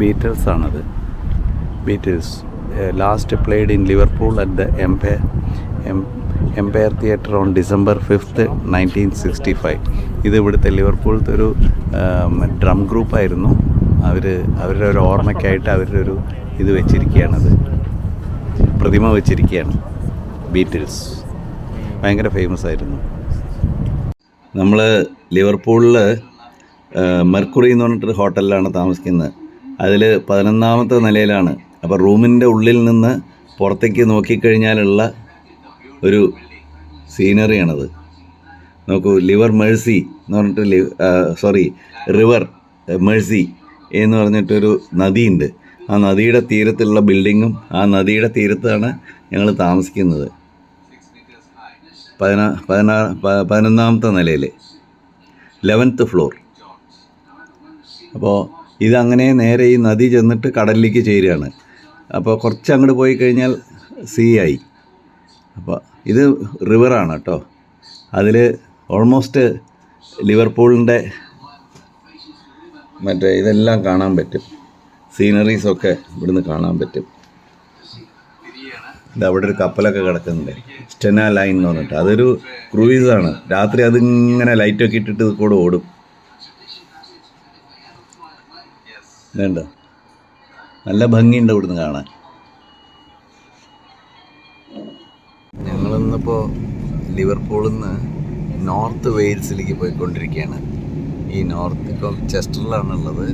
Beatles ആണത്. Beatles last played in Liverpool at the Empire Theatre on December 5th, 1965. ഇത് ഇവിടുത്തെ ലിവർപൂളിലത്തെ ഒരു drum ഗ്രൂപ്പായിരുന്നു. അവരുടെ ഒരു ഓർമ്മയ്ക്കായിട്ട് അവരുടെ ഒരു ഇത് വെച്ചിരിക്കുകയാണത്, പ്രതിമ വെച്ചിരിക്കുകയാണ്. ബീറ്റിൽസ് ഭയങ്കര ഫേമസ് ആയിരുന്നു. നമ്മൾ ലിവർപൂളിൽ മെർക്കുറി എന്ന് പറഞ്ഞിട്ടൊരു ഹോട്ടലിലാണ് താമസിക്കുന്നത്. അതിൽ 11ാമത്തെ നിലയിലാണ്. അപ്പോൾ റൂമിൻ്റെ ഉള്ളിൽ നിന്ന് പുറത്തേക്ക് നോക്കിക്കഴിഞ്ഞാലുള്ള ഒരു സീനറിയാണത്. നോക്കൂ, റിവർ മേഴ്സി എന്ന് പറഞ്ഞിട്ടൊരു നദിയുണ്ട്. ആ നദിയുടെ തീരത്തുള്ള ബിൽഡിങ്ങും ആ നദിയുടെ തീരത്താണ് ഞങ്ങൾ താമസിക്കുന്നത്. 11ാമത്തെ നിലയിൽ 11th ഫ്ലോർ. അപ്പോൾ ഇതങ്ങനെ നേരെ ഈ നദി ചെന്നിട്ട് കടലിലേക്ക് ചേരുകയാണ്. അപ്പോൾ കുറച്ച് അങ്ങോട്ട് പോയി കഴിഞ്ഞാൽ സീ ആയി. അപ്പോൾ ഇത് റിവറാണ് കേട്ടോ. അതിൽ ഓൾമോസ്റ്റ് ലിവർപൂളിൻ്റെ മറ്റേ ഇതെല്ലാം കാണാൻ പറ്റും. സീനറീസൊക്കെ ഇവിടുന്ന് കാണാൻ പറ്റും. ഇത് അവിടെ ഒരു കപ്പലൊക്കെ കിടക്കുന്നുണ്ട്, സ്റ്റെന ലൈൻ എന്ന് പറഞ്ഞിട്ട്. അതൊരു ക്രൂയിസാണ്. രാത്രി അതിങ്ങനെ ലൈറ്റൊക്കെ ഇട്ടിട്ട് ഇത് കൂടെ ഓടും. വേണ്ട, നല്ല ഭംഗിയുണ്ട് ഇവിടുന്ന് കാണാൻ. ഞങ്ങളിന്നിപ്പോൾ ലിവർപൂളിൽ നിന്ന് നോർത്ത് വെയിൽസിലേക്ക് പോയിക്കൊണ്ടിരിക്കുകയാണ്. ഇപ്പം ചെസ്റ്ററിലാണുള്ളത്.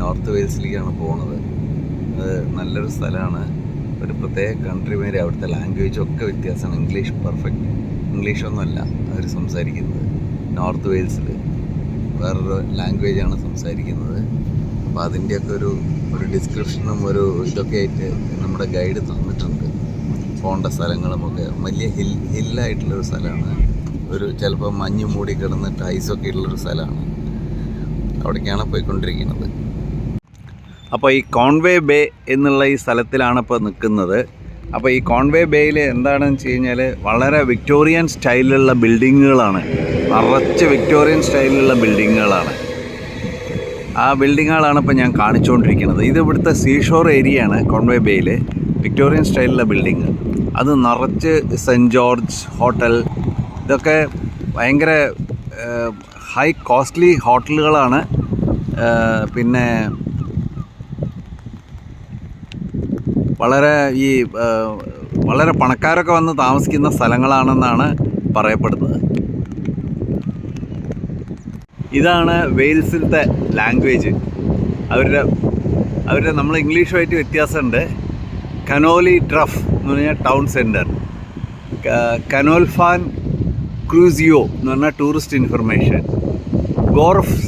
നോർത്ത് വെയിൽസിലേക്കാണ് പോകുന്നത്. അത് നല്ലൊരു സ്ഥലമാണ്. ഒരു പ്രത്യേക കൺട്രി വരെ. അവിടുത്തെ ലാംഗ്വേജൊക്കെ വ്യത്യാസമാണ്. ഇംഗ്ലീഷ് പെർഫെക്റ്റ് ഇംഗ്ലീഷൊന്നുമല്ല അവർ സംസാരിക്കുന്നത്. നോർത്ത് വെയിൽസിൽ വേറൊരു ലാംഗ്വേജാണ് സംസാരിക്കുന്നത്. അപ്പോൾ അതിൻ്റെയൊക്കെ ഒരു ഡിസ്ക്രിപ്ഷനും ഒരു ഇതൊക്കെ ആയിട്ട് നമ്മുടെ ഗൈഡ് തന്നിട്ടുണ്ട്. പോകേണ്ട സ്ഥലങ്ങളുമൊക്കെ. വലിയ ഹില്ലായിട്ടുള്ളൊരു സ്ഥലമാണ്. ചിലപ്പോൾ മഞ്ഞ് മൂടി കിടന്നിട്ട് ഐസൊക്കെ ഉള്ളൊരു സ്ഥലമാണ്. അവിടേക്കാണ് പോയിക്കൊണ്ടിരിക്കുന്നത്. അപ്പോൾ ഈ കോൺവേ ബേ എന്നുള്ള ഈ സ്ഥലത്തിലാണ് ഇപ്പോൾ നിൽക്കുന്നത്. അപ്പോൾ ഈ കോൺവേ ബേയിൽ എന്താണെന്ന് വെച്ച് കഴിഞ്ഞാൽ വളരെ വിക്ടോറിയൻ സ്റ്റൈലിലുള്ള ബിൽഡിങ്ങുകളാണ്. നിറച്ച് വിക്ടോറിയൻ സ്റ്റൈലിലുള്ള ബിൽഡിങ്ങുകളാണ്. ആ ബിൽഡിങ്ങുകളാണ് ഇപ്പോൾ ഞാൻ കാണിച്ചുകൊണ്ടിരിക്കുന്നത്. ഇത് ഇവിടുത്തെ സീഷോർ ഏരിയയാണ്. കോൺവേ ബേയിൽ വിക്ടോറിയൻ സ്റ്റൈലിലുള്ള ബിൽഡിങ്. അത് നിറച്ച് സെൻറ്റ് ജോർജ് ഹോട്ടൽ, ഇതൊക്കെ ഭയങ്കര ഹൈ കോസ്റ്റ്ലി ഹോട്ടലുകളാണ്. പിന്നെ വളരെ പണക്കാരൊക്കെ വന്ന് താമസിക്കുന്ന സ്ഥലങ്ങളാണെന്നാണ് പറയപ്പെടുന്നത്. ഇതാണ് വെയിൽസിലത്തെ ലാംഗ്വേജ്. അവരുടെ നമ്മൾ ഇംഗ്ലീഷുമായിട്ട് വ്യത്യാസമുണ്ട്. കനോലി ട്രഫ് എന്ന് പറഞ്ഞാൽ ടൗൺ സെൻറ്റർ, കനോൽഫാൻ ക്രൂസിയോ എന്ന് പറഞ്ഞാൽ ടൂറിസ്റ്റ് ഇൻഫർമേഷൻ, ഗോർഫ്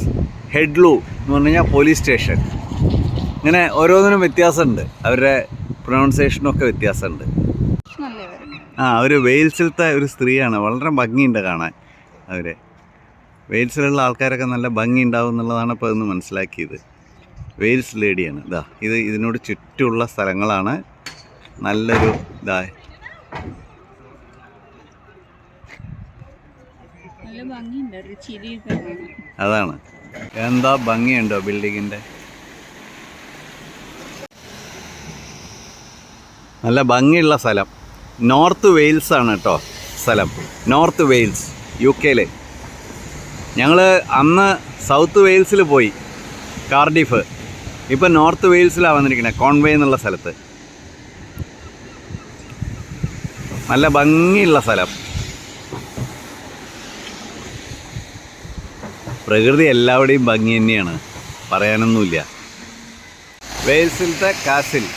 ഹെഡ്ലു എന്ന് പറഞ്ഞു കഴിഞ്ഞാൽ പോലീസ് സ്റ്റേഷൻ. ഇങ്ങനെ ഓരോന്നിനും വ്യത്യാസമുണ്ട്. അവരുടെ പ്രൊനൗൺസിയേഷനൊക്കെ വ്യത്യാസമുണ്ട്. അവർ വെയിൽസിലത്തെ ഒരു സ്ത്രീയാണ്. വളരെ ഭംഗിയുണ്ട് കാണാൻ. വെയിൽസിലുള്ള ആൾക്കാരൊക്കെ നല്ല ഭംഗി ഉണ്ടാവും എന്നുള്ളതാണ് ഇപ്പോൾ ഇന്ന് മനസ്സിലാക്കിയത്. വെയിൽസ് ലേഡിയാണ്. ഇതിനോട് ചുറ്റുമുള്ള സ്ഥലങ്ങളാണ്. നല്ലൊരു അതാണ്. എന്താ ഭംഗിയുണ്ടോ ബിൽഡിങ്ങിൻ്റെ. നല്ല ഭംഗിയുള്ള സ്ഥലം. നോർത്ത് വെയിൽസ് ആണ് കേട്ടോ സ്ഥലം. North Wales, UK. ഞങ്ങൾ അന്ന് സൗത്ത് വെയിൽസിൽ പോയി, കാർഡിഫ്. ഇപ്പം നോർത്ത് വെയിൽസിലാണ് വന്നിരിക്കുന്നത്, കോൺവേ എന്നുള്ള സ്ഥലത്ത്. നല്ല ഭംഗിയുള്ള സ്ഥലം. പ്രകൃതി എല്ലാവിടെയും ഭംഗി തന്നെയാണ്, പറയാനൊന്നുമില്ല. വെയിൽസിലത്തെ കാസിൽ.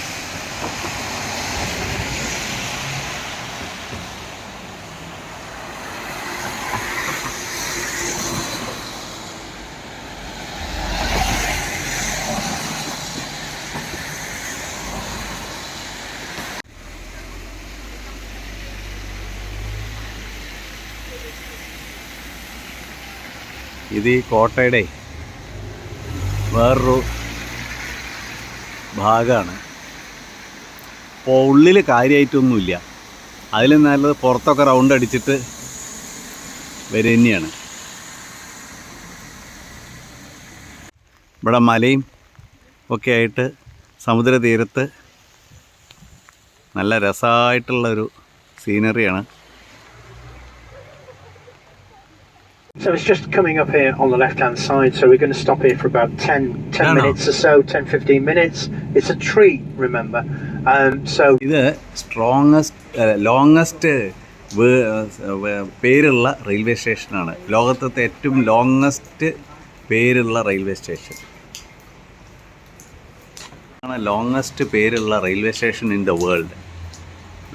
ഇത് ഈ കോട്ടയുടെ വേറൊരു ഭാഗമാണ്. അപ്പോൾ ഉള്ളിൽ കാര്യമായിട്ടൊന്നുമില്ല. അതിൽ നല്ലത് പുറത്തൊക്കെ റൗണ്ട് അടിച്ചിട്ട് വരെ തന്നെയാണ്. ഇവിടെ മലയും ഒക്കെ ആയിട്ട് സമുദ്രതീരത്ത് നല്ല രസമായിട്ടുള്ളൊരു സീനറിയാണ്. So it's just coming up here on the left hand side, so we're going to stop here for about 10 minutes or so, 10-15 minutes. It's a treat, remember. So ഇത് ലോങ്ങസ്റ്റ് പേരുള്ള റെയിൽവേ സ്റ്റേഷനാണ്. ലോകത്തെ ഏറ്റവും ലോങ്ങസ്റ്റ് പേരുള്ള railway station ആണ്. Longest പേരുള്ള railway station in the world.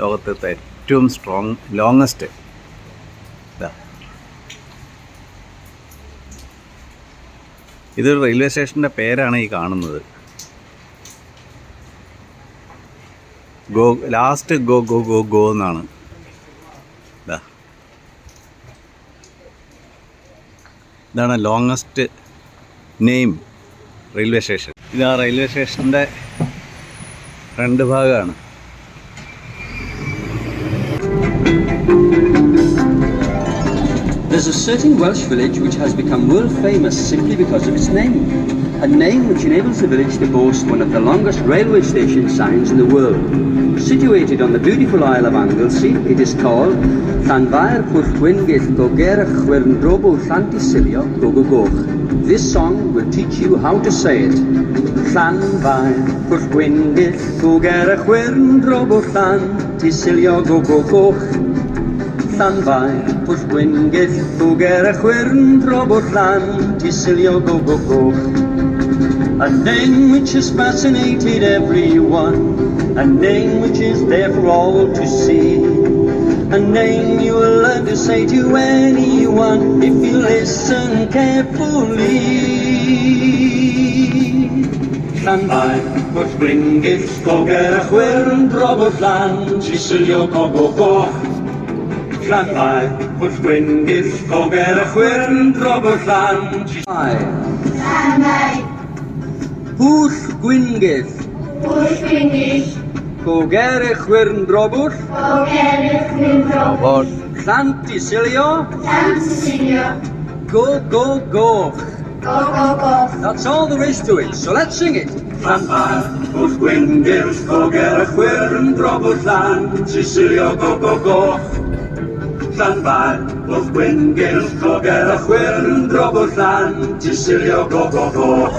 ലോകത്തെ ഏറ്റവും ലോങ്ങസ്റ്റ്. ഇതൊരു റെയിൽവേ സ്റ്റേഷൻ്റെ പേരാണ് ഈ കാണുന്നത്. ലാസ്റ്റ് ഗോ എന്നാണ്. ഇതാണ് ലോങ്ങസ്റ്റ് നെയിം റെയിൽവേ സ്റ്റേഷൻ. ഇതാ റെയിൽവേ സ്റ്റേഷൻ്റെ ഫ്രണ്ട് ഭാഗമാണ്. There's a certain Welsh village which has become world famous simply because of its name. A name which enables the village to boast one of the longest railway station signs in the world. Situated on the beautiful Isle of Anglesey, it is called Llanfair Pwllgwyngyll Gogerach Gwernrobo Llantysilio Gogogoch. This song will teach you how to say it. Llanfair Pwllgwyngyll Gogerach Gwernrobo Llantysilio Gogogoch. Llanfair Pwllgwyngyll Gogerach Gwernrobo Llantysilio Gogogoch. A name which has fascinated everyone, a name which is there for all to see, a name you will learn to say to anyone if you listen carefully. Llanfair Pwllgwyngyll Gogerach Gwernrobo Llantysilio Gogogoch. Llanfair Pwllgwyngyll Gogerach Gwernrobo Llantysilio Pwllgwyngyll Gogerach Gwernrobo Llantysilio Gogogoch. That's all there is to it, so let's sing it. Llanfair Pwllgwyngyll Gogerach Gwernrobo Llantysilio Gogogoch. Llanfair Pwllgwyngyll Gogerach Gwernrobo Llantysilio Gogogoch.